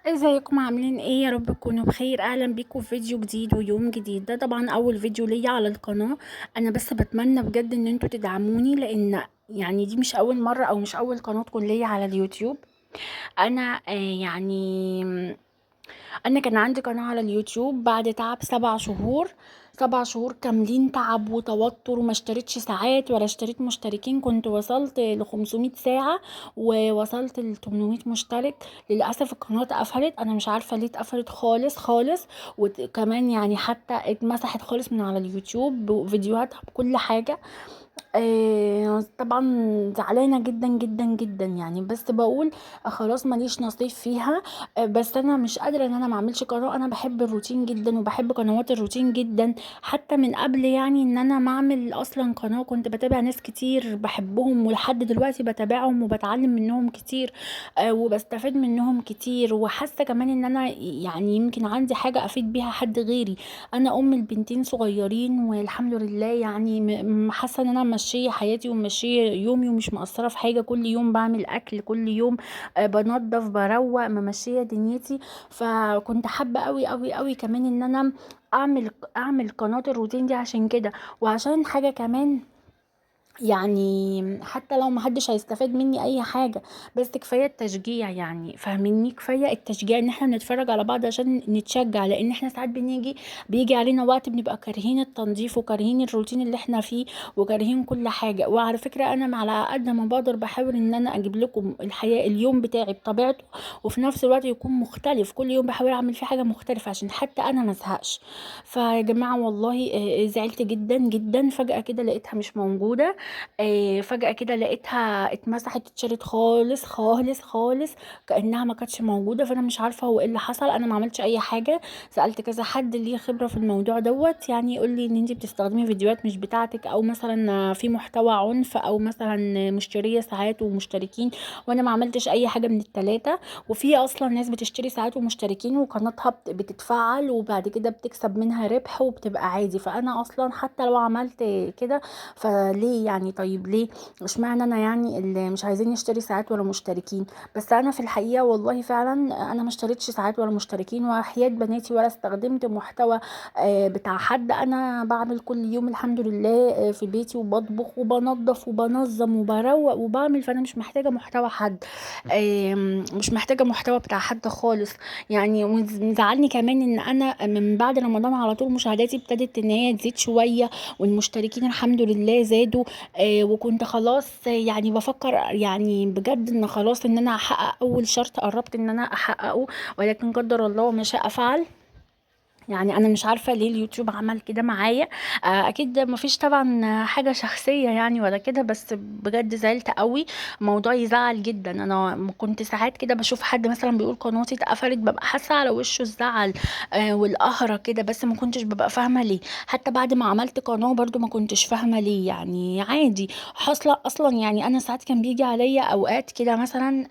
ازيكم عاملين ايه؟ يا رب تكونوا بخير. اهلا بيكم في فيديو جديد ويوم جديد. ده طبعا اول فيديو ليا على القناة. انا بس بتمنى بجد ان انتوا تدعموني، لان يعني دي مش اول مرة او مش اول قناة تكون ليا على اليوتيوب. انا انا كان عندي قناة على اليوتيوب بعد تعب 7 شهور. 7 شهور كاملين تعب وتوتر، وما اشتريتش ساعات ولا اشتريت مشتركين. كنت وصلت ل 500 ساعة ووصلت ل 800 مشترك. للأسف القناة اتقفلت، انا مش عارفة ليه اتقفلت خالص خالص. وكمان يعني حتى اتمسحت خالص من على اليوتيوب بفيديوهاتها بكل حاجة. طبعا زعلانة جدا جدا جدا يعني، بس بقول خلاص ماليش نصيب فيها. بس انا مش قادرة ان انا ما اعملش قناة. انا بحب الروتين جدا وبحب قنوات الروتين جدا. حتى من قبل يعني ان انا ما اعمل اصلا قناة كنت بتابع ناس كتير بحبهم، ولحد دلوقتي بتابعهم وبتعلم منهم كتير. وبستفاد منهم كتير، وحاسة كمان ان انا يعني يمكن عندي حاجة افيد بيها حد غيري. انا ام البنتين صغيرين والحمد لله، يعني حاسه ان انا ماشيه حياتي وماشيه يومي ومش مقصره في حاجه. كل يوم بعمل اكل، كل يوم بنظف بروق ممشيه دنيتي. فكنت حابه قوي قوي قوي كمان ان انا اعمل قناه الروتين دي عشان كده. وعشان حاجه كمان، يعني حتى لو محدش هيستفاد مني اي حاجة، بس كفاية التشجيع. يعني فاهميني؟ كفاية التشجيع ان احنا نتفرج على بعض عشان نتشجع. لان احنا ساعات بيجي علينا وقت بنبقى كارهين التنظيف وكارهين الروتين اللي احنا فيه وكارهين كل حاجة. وعلى فكرة انا على قد ما بقدر بحاول ان انا اجيب لكم الحياة اليوم بتاعي بطبيعته، وفي نفس الوقت يكون مختلف. كل يوم بحاول اعمل فيه حاجة مختلفة عشان حتى انا مزهقش. فيا جماعة والله زعلت جدا جدا. فجأة كده لقيتها مش موجودة. فجأة كده لقيتها اتمسحت، اتشالت خالص خالص خالص، كأنها ما كانتش موجودة. فانا مش عارفة هو ايه اللي حصل. انا ما عملتش اي حاجة. سألت كذا حد ليه خبرة في الموضوع دوت، يعني يقول لي ان انت بتستخدمي فيديوهات مش بتاعتك، او مثلا في محتوى عنف، او مثلا مشترية ساعات ومشتركين. وانا ما عملتش اي حاجة من التلاتة. وفي اصلا ناس بتشتري ساعات ومشتركين وقناتها بتتفعل وبعد كده بتكسب منها ربح وبتبقى عادي. فانا اصلا حتى لو عملت كده فليه يعني؟ طيب ليه؟ اشمعنى انا يعني اللي مش عايزين يشتري ساعات ولا مشتركين؟ بس انا في الحقيقه والله فعلا انا ما اشتريتش ساعات ولا مشتركين، وحياة بناتي ولا استخدمت محتوى بتاع حد. انا بعمل كل يوم الحمد لله في بيتي، وبطبخ وبنظف وبنظم وبروق وبعمل. فانا مش محتاجه محتوى حد. مش محتاجه محتوى بتاع حد خالص. يعني مزعلني كمان ان انا من بعد رمضان على طول مشاهداتي ابتدت ان هي تزيد شويه، والمشتركين الحمد لله زادوا. وكنت خلاص يعني بفكر يعني بجد ان خلاص ان انا احقق اول شرط قربت ان انا احققه. ولكن قدر الله وما شاء فعل. يعني انا مش عارفه ليه اليوتيوب عمل كده معايا. اكيد مفيش طبعا حاجه شخصيه يعني ولا كده، بس بجد زعلت قوي. موضوع يزعل جدا. انا كنت ساعات كده بشوف حد مثلا بيقول قناتي اتقفلت، ببقى حاسه على وشه الزعل والقهره كده، بس ما كنتش ببقى فاهمه ليه. حتى بعد ما عملت قناه برضو ما كنتش فاهمه ليه، يعني عادي حاصله اصلا. يعني انا ساعات كان بيجي عليا اوقات كده مثلا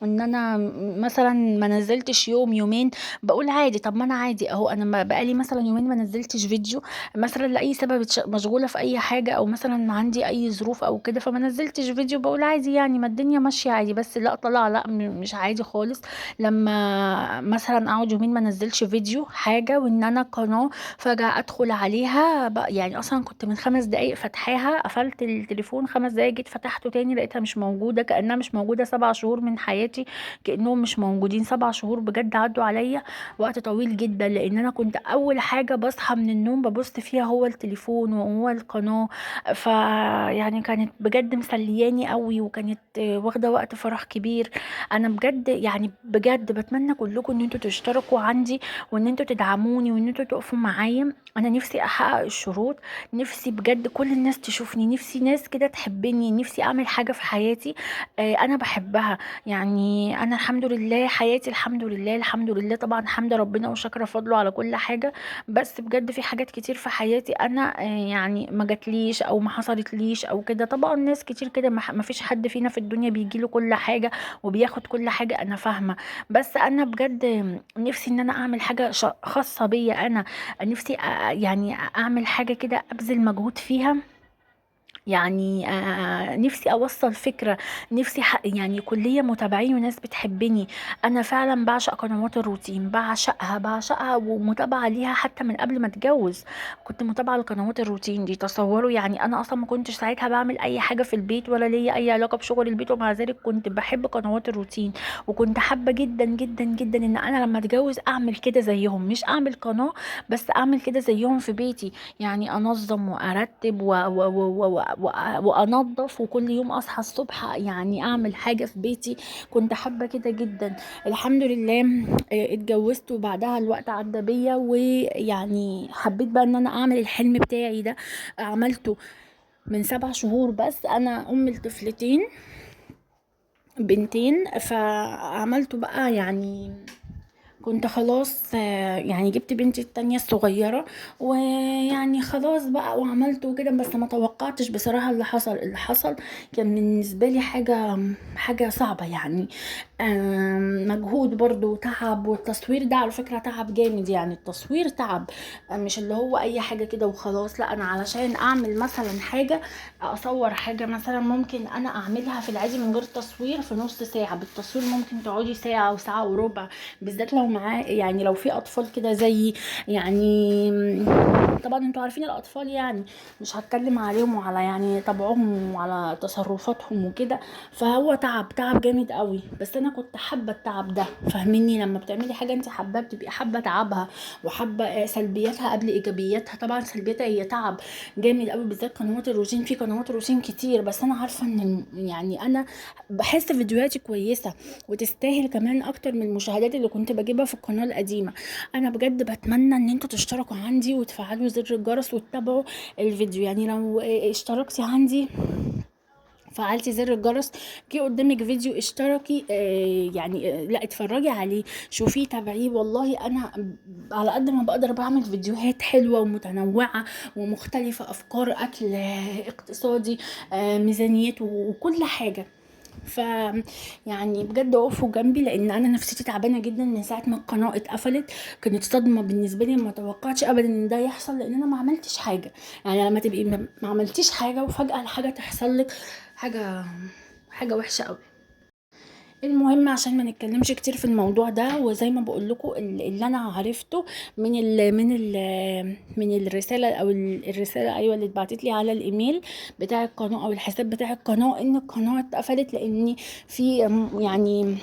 ان انا مثلا ما نزلتش يوم يومين، بقول عادي. طب ما انا عادي اهو، انا بقالي مثلا يومين ما نزلتش فيديو مثلا لاي سبب، مشغوله في اي حاجه، او مثلا عندي اي ظروف او كده فما نزلتش فيديو. بقول عادي يعني، ما الدنيا ماشيه عادي. بس لا، طلع لا، مش عادي خالص. لما مثلا اقعد يومين ما نزلش فيديو حاجه، وان انا قناه فجاه ادخل عليها بقى، يعني اصلا كنت من 5 دقايق فاتحاها، قفلت التليفون 5 دقايق جيت فتحته تاني لقيتها مش موجوده. كانها مش موجوده. 7 شهور من حياتي كانهم مش موجودين. 7 شهور بجد عدوا عليا وقت طويل جدا. لان انا كنت اول حاجه بصحى من النوم ببص فيها هو التليفون وهو القناه. ف يعني كانت بجد مسلياني قوي، وكانت واخده وقت فراغ كبير. انا بجد يعني بجد بتمنى كلكم ان انتوا تشتركوا عندي، وان انتوا تدعموني، وان انتوا تقفوا معايا. انا نفسي احقق الشروط. نفسي بجد كل الناس تشوفني، نفسي ناس كده تحبني، نفسي اعمل حاجه في حياتي انا بحبها. يعني انا الحمد لله حياتي الحمد لله الحمد لله طبعا حمد ربنا وشكر فضله على كل حاجه. بس بجد في حاجات كتير في حياتي انا يعني ما جاتليش او ما حصلتليش او كده. طبعا ناس كتير كده، ما فيش حد فينا في الدنيا بيجيله كل حاجه وبياخد كل حاجه، انا فاهمه. بس انا بجد نفسي ان انا اعمل حاجه خاصه بيا انا. نفسي يعني اعمل حاجه كده ابذل مجهود فيها يعني نفسي اوصل فكره، نفسي يعني كليه متابعين وناس بتحبني. انا فعلا بعشق قنوات الروتين، بعشقها ومتابعه ليها حتى من قبل ما اتجوز. كنت متابعه لقنوات الروتين دي، تصوروا يعني انا اصلا ما كنتش ساعتها بعمل اي حاجه في البيت ولا ليا اي علاقه بشغل البيت، ومع ذلك كنت بحب قنوات الروتين. وكنت حابه جدا جدا جدا ان انا لما اتجوز اعمل كده زيهم، مش اعمل قناه بس اعمل كده زيهم في بيتي. يعني انظم وارتب وانظف، وكل يوم اصحى الصبح يعني اعمل حاجه في بيتي. كنت حابه كده جدا. الحمد لله اتجوزت، وبعدها الوقت عدى بيا، ويعني حبيت بقى ان انا اعمل الحلم بتاعي ده. عملته من 7 شهور بس. انا ام لطفلتين بنتين، فعملته بقى يعني. كنت خلاص يعني جبت بنتي التانية الصغيرة، ويعني خلاص بقى وعملته كده. بس ما توقعتش بصراحة اللي حصل كان بالنسبة لي حاجة صعبة يعني. مجهود برضو وتعب، والتصوير ده على فكرة تعب جامد، يعني التصوير تعب. مش اللي هو اي حاجة كده وخلاص، لا انا علشان اعمل مثلا حاجة، اصور حاجة مثلا ممكن انا اعملها في العادي من غير تصوير في نص ساعة، بالتصوير ممكن تقعدي ساعة وساعة وربع. بالذات لو معاه يعني لو في اطفال كده زيي يعني. طبعا انتوا عارفين الاطفال يعني، مش هتكلم عليهم وعلى يعني طبعهم وعلى تصرفاتهم وكده. فهو تعب جامد قوي، بس انا كنت حابه التعب ده. فاهميني؟ لما بتعملي حاجه انت حابه بتبقي حابه تعبها، وحابه سلبياتها قبل ايجابياتها. طبعا سلبياتها هي تعب جامد قوي، بالذات قنوات الروتين. في قنوات روتين كتير، بس انا عارفه ان يعني انا بحس فيديوهاتي كويسه وتستاهل كمان اكتر من المشاهدات اللي كنت بجيبها في القناه القديمه. انا بجد بتمنى ان انتوا تشتركوا عندي وتفعلوا زر الجرس وتتابعوا الفيديو. يعني لو اشتركتي عندي، فعلتي زر الجرس، جه قدامك فيديو اشتركي يعني لا اتفرجي عليه، شوفيه تابعيه. والله انا على قد ما بقدر بعمل فيديوهات حلوة ومتنوعة ومختلفة، افكار اكل، اقتصادي، ميزانيات وكل حاجة. ف يعني بجد وقفوا جنبي، لان انا نفسيتي تعبانه جدا من ساعه ما القناه اتقفلت. كانت صدمه بالنسبه لي، ما توقعتش ابدا ان ده يحصل، لان انا ما عملتش حاجه. يعني لما تبقي ما عملتيش حاجه وفجاه الحاجه تحصل لك، حاجه حاجه وحشه قوي. المهم عشان ما نتكلمش كتير في الموضوع ده، وزي ما بقول لكم اللي انا عرفته من الرساله، او الرساله ايوه اللي اتبعتت لي على الايميل بتاع القناه او الحساب بتاع القناه، ان القناه اتقفلت لان في يعني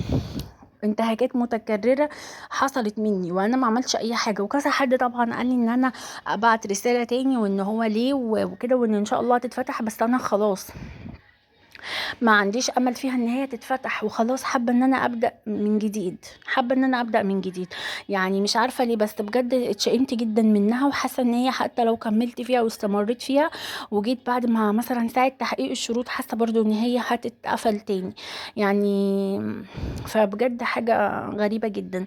انتهاكات متكرره حصلت مني، وانا ما عملتش اي حاجه. وكذا حد طبعا قال لي ان انا ابعت رساله تاني، وان هو ليه وكده، وان ان شاء الله هتتفتح. بس انا خلاص ما عنديش امل فيها ان هي تتفتح، وخلاص حابه ان انا ابدا من جديد، حابه ان انا ابدا من جديد. يعني مش عارفه ليه، بس بجد اتشائمت جدا منها، وحاسه ان هي حتى لو كملت فيها واستمريت فيها وجيت بعد ما مثلا ساعه تحقيق الشروط، حاسه برضو ان هي هتتقفل تاني يعني. فبجد حاجه غريبه جدا.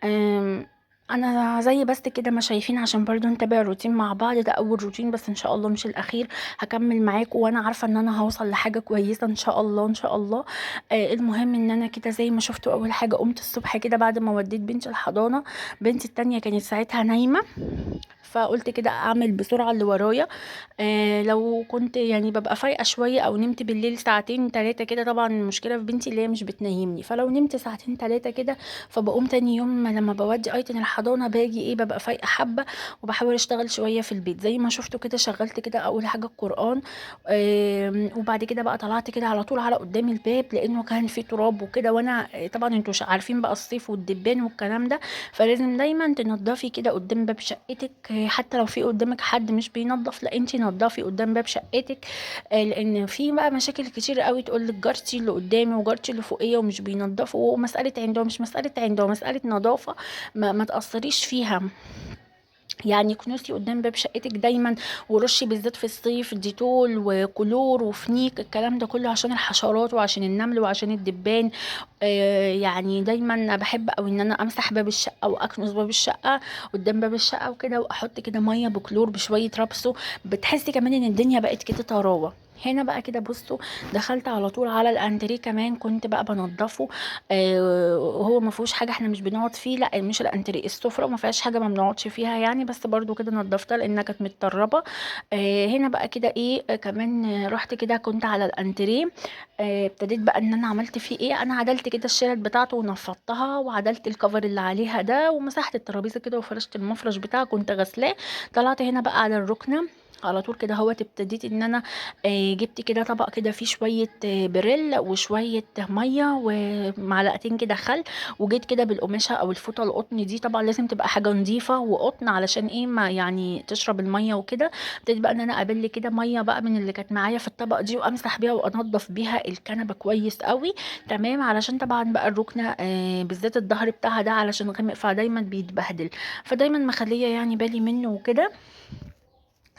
أم، انا زي بس كده ما شايفين، عشان برضو نتابع الروتين مع بعض. ده اول روتين بس ان شاء الله مش الاخير، هكمل معاكم، وانا عارفه ان انا هوصل لحاجه كويسه ان شاء الله ان شاء الله. المهم ان انا كده زي ما شفتوا، اول حاجه قمت الصبح كده بعد ما وديت بنتي الحضانه. بنتي التانية كانت ساعتها نايمه، فقلت كده اعمل بسرعه اللي ورايا. لو كنت يعني ببقى فايقه شويه او نمت بالليل ساعتين 3 كده، طبعا المشكله في بنتي اللي هي مش بتنيمني، فلو نمت ساعتين 3 كده فبقوم تاني يوم لما بودي ايتن الحضانه باجي ببقى فايقه حبه، وبحاول اشتغل شويه في البيت. زي ما شفتوا كده شغلت كده اول حاجه القران. وبعد كده بقى طلعت كده على طول على قدام الباب، لانه كان في تراب وكده، وانا طبعا انتوا عارفين بقى الصيف والدبان والكلام ده، فلازم دايما تنضفي كده قدام باب شقتك. حتى لو في قدامك حد مش بينظف، لا انتي نضفي قدام باب شقتك. لان في بقى مشاكل كتير قوي، تقول لك جارتي اللي قدامي وجارتي اللي فوقيه ومش بينضفوا، ومساله عنده مش مساله عنده، مساله نظافه. ما تاثريش فيها. يعني كنوسي قدام باب شقتك دايما، ورشي بالذات في الصيف ديتول وكلور وفنيك، الكلام ده كله عشان الحشرات وعشان النمل وعشان الدبان. يعني دايما بحب او ان انا امسح باب الشقه واكنس باب الشقه قدام باب الشقه وكده، واحط كده ميه بكلور بشويه رابسو. بتحسي كمان ان الدنيا بقت كده طراوه. هنا بقى كده بصوا، دخلت على طول على الانتريه، كمان كنت بقى بنضفه. هو ما فيهوش حاجه احنا مش بنقعد فيه، لا مش الانتريه، السفره ما فيهاش حاجه ما بنقعدش فيها يعني، بس برضو كده نضفتها لانها كانت متطربه. هنا بقى كده ايه، كمان رحت كده كنت على الانتريه. ابتديت بقى ان انا عملت فيه ايه، انا عدلت كده الشيلت بتاعته ونفضتها، وعدلت الكفر اللي عليها ده، ومسحت الترابيزه كده، وفرشت المفرش بتاعه كنت غسلاه. طلعت هنا بقى على الركنه على طول كده، هو ابتديت ان انا جبت كده طبق كده فيه شوية بريل وشوية مية ومعلقتين كده خل، وجيت كده بالقماشة او الفوطة القطن دي، طبعا لازم تبقى حاجة نظيفة وقطن علشان ايه ما يعني تشرب المية وكده. ابتديت بقى ان انا ابل كده مية بقى من اللي كانت معايا في الطبق دي، وامسح بيها وانضف بيها الكنبة كويس قوي. تمام، علشان طبعا بقى الركنة بالذات الظهر بتاعها ده علشان غامق فدايما بيتبهدل، فدايما مخلية يعني بالي منه وكده.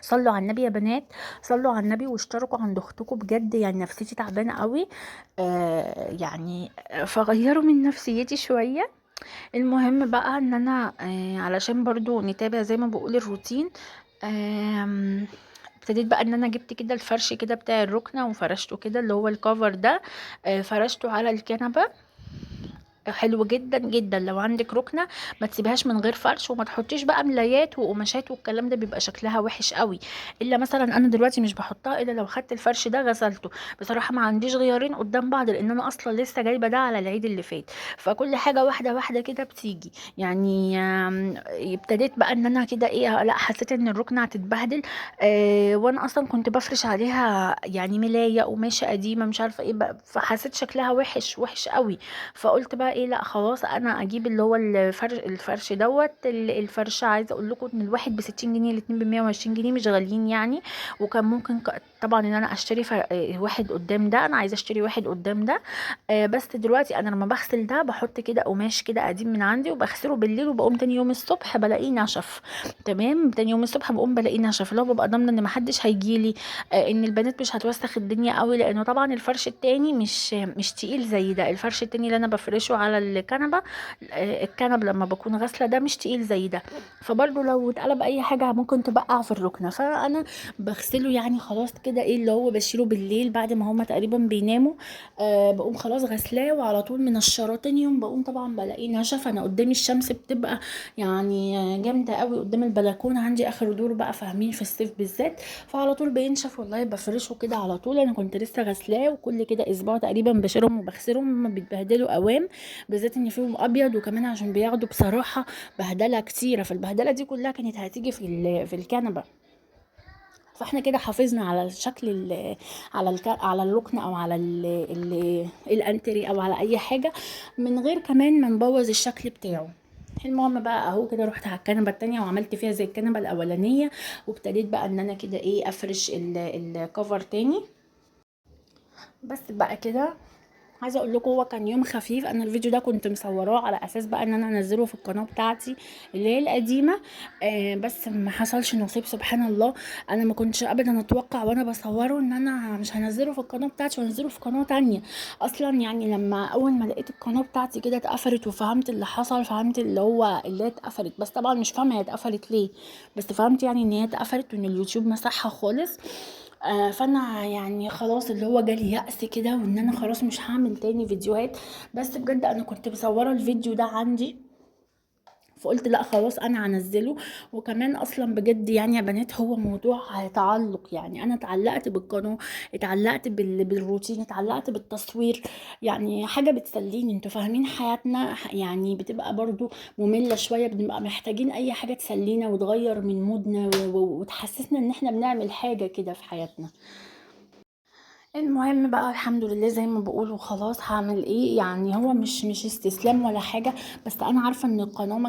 صلوا على النبي يا بنات، صلوا على النبي واشتركوا عند اختكم بجد، يعني نفسيتي تعبانه قوي. يعني فغيروا من نفسيتي شويه. المهم بقى ان انا علشان برضو نتابع زي ما بقول الروتين. ابتديت بقى ان انا جبت كده الفرش كده بتاع الركنه وفرشته كده، اللي هو الكفر ده. فرشته على الكنبه. حلو جدا جدا. لو عندك ركنه ما تسيبهاش من غير فرش، وما تحطيش بقى ملايات وقماشات والكلام ده، بيبقى شكلها وحش قوي. الا مثلا انا دلوقتي مش بحطها الا لو خدت الفرش ده غسلته. بصراحه ما عنديش غيارين قدام بعض، لان انا اصلا لسه جايبه ده على العيد اللي فات، فكل حاجه واحده واحده كده بتيجي يعني. ابتديت بقى ان انا كده ايه، لا حسيت ان الركنه هتتبهدل. وانا اصلا كنت بفرش عليها يعني ملايه قماشه قديمه مش عارفه ايه بقى، فحسيت شكلها وحش وحش قوي. فقلت بقى ايه، لا خلاص انا اجيب اللي هو الفرش دوت الفرش، عايزه اقول لكم ان الواحد ب60 جنيه، الاتنين ب120 جنيه، مش غاليين يعني. وكان ممكن طبعا ان انا اشتري واحد قدام ده، انا عايزه اشتري واحد قدام ده. بس دلوقتي انا لما بغسل ده بحط كده قماش كده قديم من عندي، وبغسله بالليل، وبقوم تاني يوم الصبح بلاقيه نشف. تمام، تاني يوم الصبح بقوم بلاقيه نشف، اللي هو ببقى ضامنه ان محدش هيجيلي، ان البنات مش هتوسخ الدنيا قوي، لانه طبعا الفرش التاني مش تقيل زي ده. الفرش التاني اللي انا بفرشه على الكنبه، الكنب لما بكون غاسله ده مش تقيل زي ده، فبرضه لو اتقلب اي حاجه ممكن تبقع في الركنه، فانا بغسله يعني خلاص كده ايه، اللي هو بشيله بالليل بعد ما هما تقريبا بيناموا. بقوم خلاص غسلاه وعلى طول من الشراطين يوم، بقوم طبعا بلاقيه نشف. انا قدامي الشمس بتبقى يعني جامده قوي قدام البلكونه عندي اخر دور بقى، فاهمين في الصيف بالذات، فعلى طول بينشف والله. بفرشه كده على طول، انا كنت لسه غسلاه، وكل كده اسبوع تقريبا بشيلهم وبغسلهم، هما بيتبهدلوا قوام، بالذات ان فيهم ابيض، وكمان عشان بياخدوا بصراحه بهدله كتيره، فالبهدله دي كلها كانت هتيجي في الكنبه. فاحنا كده حافظنا على شكل على الركن، او على الانتري، او على اي حاجه، من غير كمان ما نبوظ الشكل بتاعه. المهم بقى اهو كده، رحت على الكنبه التانية وعملت فيها زي الكنبه الاولانيه، وابتديت بقى ان انا كده ايه افرش الكفر تاني. بس بقى كده، عايزه اقول لكم هو كان يوم خفيف، انا الفيديو ده كنت مصوراه على اساس بقى ان انا انزله في القناه بتاعتي اللي هي القديمه. بس ما حصلش نصيب سبحان الله. انا ما كنتش ابدا اتوقع وانا بصوره ان انا مش هنزله في القناه بتاعتي وانزله في قناه تانية اصلا. يعني لما اول ما لقيت القناه بتاعتي كده اتقفلت وفهمت اللي حصل، فهمت اللي هي اتقفلت، بس طبعا مش فاهمه هي اتقفلت ليه، بس فهمت يعني ان هي اتقفلت وان اليوتيوب مسحها خالص. فانا يعني خلاص اللي هو جالي يأس كده، وان انا خلاص مش هعمل تاني فيديوهات. بس بجد انا كنت مصوره الفيديو ده عندي، فقلت لا خلاص انا هنزله. وكمان اصلا بجد يعني يا بنات، هو موضوع تعلق، يعني انا اتعلقت بالقناه، اتعلقت بالروتين، اتعلقت بالتصوير، يعني حاجه بتسليني. انتوا فاهمين حياتنا يعني بتبقى برضو ممله شويه، بنبقى محتاجين اي حاجه تسلينا وتغير من مودنا وتحسسنا ان احنا بنعمل حاجه كده في حياتنا. المهم بقى الحمد لله زي ما بقول، وخلاص هعمل ايه يعني، هو مش استسلام ولا حاجه، بس انا عارفه ان القناه ما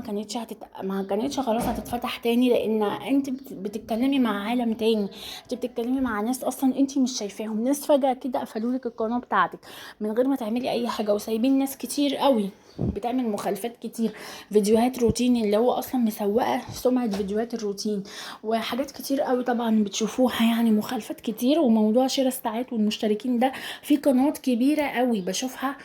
كانتش خلاص هتتفتح تاني، لان انت بتتكلمي مع عالم تاني، انت بتتكلمي مع ناس اصلا انت مش شايفاهم، ناس فجاه كده قفلوا لك القناه بتاعتك من غير ما تعملي اي حاجه، وسايبين ناس كتير قوي بتعمل مخالفات كتير، فيديوهات روتين اللي هو اصلا مسوقه سمعه فيديوهات الروتين، وحاجات كتير قوي طبعا بتشوفوها، يعني مخالفات كتير، وموضوع شراء الساعات المشتركين ده في قنوات كبيرة قوي بشوفها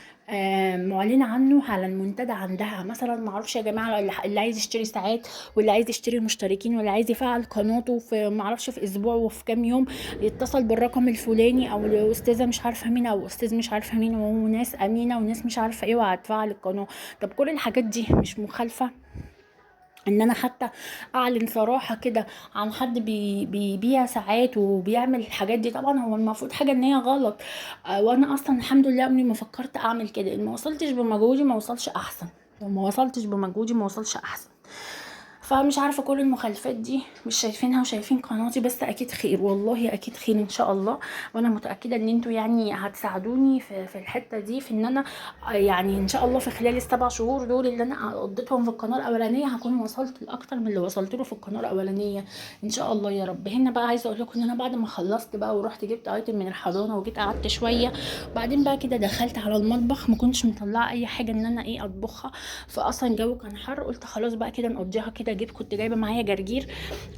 معلنة عنه على المنتدى عندها مثلا. معرفش يا جماعة، اللي عايز يشتري ساعات واللي عايز يشتري مشتركين واللي عايز يفعل قناته في معرفش في اسبوع وفي كام يوم يتصل بالرقم الفلاني، او الاستاذة مش عارفة مين او استاذ مش عارفة مين، وناس امينة وناس مش عارفة ايه، وهتفعل القناة. طب كل الحاجات دي مش مخالفة ان انا حتى اعلن صراحة كده عن حد بيبيع ساعات وبيعمل الحاجات دي؟ طبعا هو المفروض حاجة ان هي غلط. وانا اصلا الحمد لله عمري ما فكرت اعمل كده. ان ما وصلتش بمجهودي ما وصلش احسن، وما وصلتش بمجهودي ما وصلش احسن. فمش عارفة، كل المخالفات دي مش شايفينها وشايفين قناتي، بس اكيد خير، والله اكيد خير ان شاء الله. وانا متأكدة ان انتوا يعني هتساعدوني في الحتة دي، في ان انا يعني ان شاء الله في خلال السبع شهور دول اللي انا قضيتهم في القناة الاولانية هكون وصلت لاكتر من اللي وصلت له في القناة الاولانية ان شاء الله يا رب. هنا بقى عايزة اقول لكم ان انا بعد ما خلصت بقى ورحت جبت ايتم من الحضانة وجيت قعدت شوية، وبعدين بقى كده دخلت على المطبخ، ما كنتش مطلعه اي حاجة ان انا ايه اطبخها، فاصلا الجو كان حر. قلت خلاص بقى كده نقضيها كده. كنت جايبه معايا جرجير،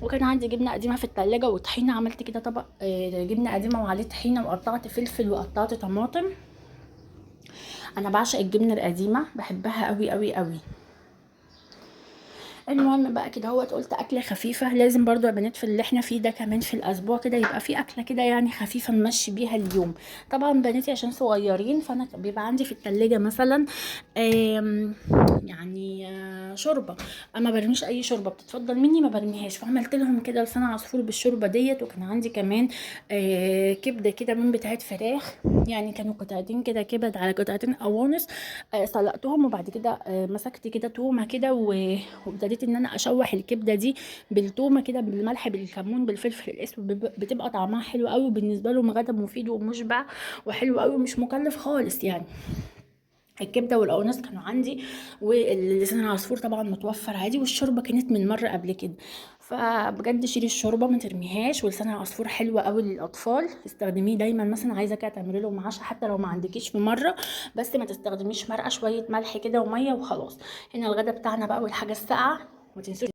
وكان عندي جبنه قديمه في التلاجة وطحينه. عملت كده طبق جبنه قديمه وعليه طحينه، وقطعت فلفل وقطعت طماطم. انا بعشق الجبنه القديمه، بحبها قوي قوي قوي. المهم بقى كده هوت، قلت اكله خفيفه لازم برضو يا بنات في اللي احنا فيه ده كمان في الاسبوع كده يبقى في اكله كده يعني خفيفه نمشي بيها اليوم. طبعا بناتي عشان صغيرين، فانا بيبقى عندي في التلاجة مثلا آم، يعني شوربه. ما برميش اي شوربه بتتفضل مني ما برميهاش، فعملت لهم كده لسان عصفور بالشوربه ديت. وكان عندي كمان كبده كده من بتاعت فراخ، يعني كانوا قطعتين كده كبد على قطعتين قوانص. سلقتهم، وبعد كده مسكت كده تومه كده وابتديت ان انا اشوح الكبده دي بالتومه كده، بالملح بالكمون بالفلفل الاسود، بتبقى طعمها حلو قوي بالنسبه لهم، غدا مفيد ومشبع وحلو قوي ومش مكلف خالص يعني. الكبده والقوانص كانوا عندي، واللسان العصفور طبعا متوفر عادي، والشوربه كانت من مره قبل كده. فبجد شيلي الشوربه ما ترميهاش، ولسان العصفور حلو قوي للاطفال، استخدميه دايما. مثلا عايزه كده تعملي لهم عشاء حتى لو ما عندكيش في مره، بس ما تستخدميش مرقه، شويه ملح كده وميه وخلاص. هنا الغدا بتاعنا بقى والحاجه الساقعه، ما تنسوش